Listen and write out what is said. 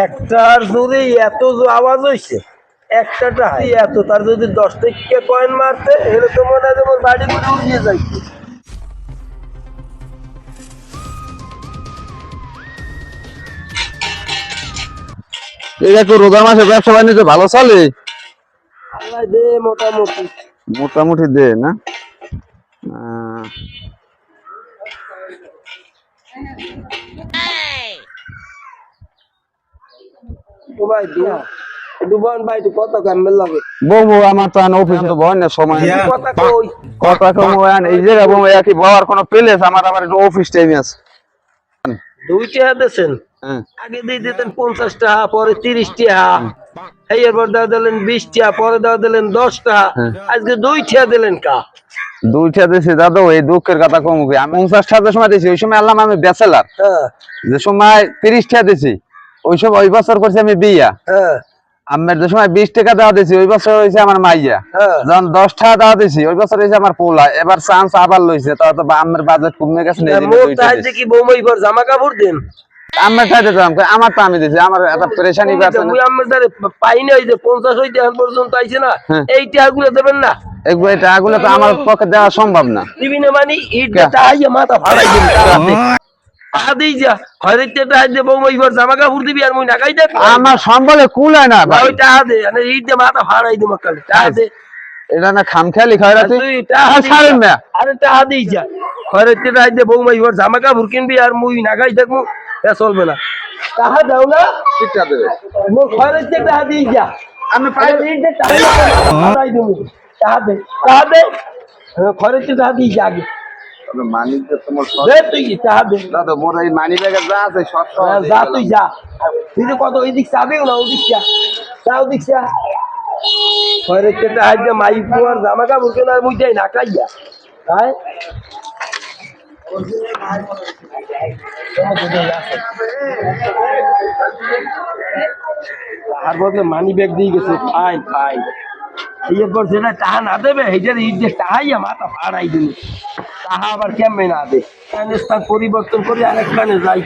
একটার যদি এত আওয়াজ হয়েছে একটাটা এত তার যদি 10 টাকা কয়েন মারতে এলে তো মনে হয় যেমন বাড়ি করে উড়িয়ে যাইতো। রোজার মাসে ব্যবসা বাণিজ্য ভালো চলে? আল্লাহ দে মোটামুটি মোটামুটি দে না। ভাই দিয়া দুবান ভাই তো কত কামেল লাগে বউ আমার তো অফিস তো বয় না সময় কথা কই কথা কম এই জায়গা বউ একই বাবার কোনো প্লেস আমার আবার অফিস টাইম আছে। 2 টাকা দিয়েছেন আগে দিয়ে দিতেন 50 টাকা পরে 30 টাকা এরপর দেওয়া দিলেন 20 টাকা পরে দেওয়া দিলেন 10 টাকা আজকে 2 টাকা দিলেন কা 2 টাকা দিয়েছি দাদা এই দুঃখের কথা কম আমি 50 টাকা সময় দিয়েছি ওই সময় আল্লাহ আমি ব্যাচেলার যে সময় 30 টাকা দিয়েছি ওই বছর করছি আমি বিয়া আমার যে সময় 20 টাকা দেওয়া দিয়েছি ওই বছর হয়েছে আমার মাইয়া যখন 10 টাকা দেওয়া দিয়েছি ওই বছর হয়েছে আমার পোলা এবার চান্স আবার লইছে তো আমার বাজেট কমে গেছে কি বৌমাই পর জামা কাপড় দেন আমার চাইতে আমার তো আমি দিছি আমার একটা পরেশানি আছে মুই আমার দ্বারে পাই না ওই যে 50 হইতে এখন পর্যন্ত আইছে না এই টাকাগুলো দেবেন না একবার এই টাকাগুলো তো আমার পক্ষে দেওয়া সম্ভব না দিবি না মানে ইট টাকা মাথা ফাড়াই দিন আদি যা হরেতে টাকা দে বৌমাই পর জামা কাপড় দিবি আর মুই নাগাই দেব আমার সম্বলে কুলায় না ভাই ওই টাকা দে মানে ইট দে মাথা ফাড়াই দিম কাল টাকা দে এটা না খামখেয়ালি খায় রাতে তুই টাকা ছাড়েন না আরে টাকা দেই যা হরেতে টাকা দে বৌমাই পর জামা কাপড় কিনবি আর মুই নাগাই দেখমু এ চলবে না টাকা দাও না কিটা দেবে মোর হরেতে টাকা দেই যা আমি পাই ইট দে টাকা ফাড়াই দিমু টাকা দে হরেতে টাকা দেই যা আগে মানি যে তোমার দে তুই টাকা দে দাদা মোর এই মানি ব্যাগে যা আছে সব যা তুই যা তুই তো কত ওই দিক যাবে না ওদিক যা যাও দিক যা হরেতে টাকা দে মাই পুয়ার জামা কাপড় কেনার মুই যাই না কাইয়া তাই আর বলতে মানি ব্যাগ দিয়ে গেছে ফাইন ফাইন এরপর যেটা টাহা না দেবে সেইটার ইট দিয়ে টাহাইয়া মাথা ফাড়াই দিল তাহা আবার কেমনে না দে স্থান পরিবর্তন করে আরেক কানে যাই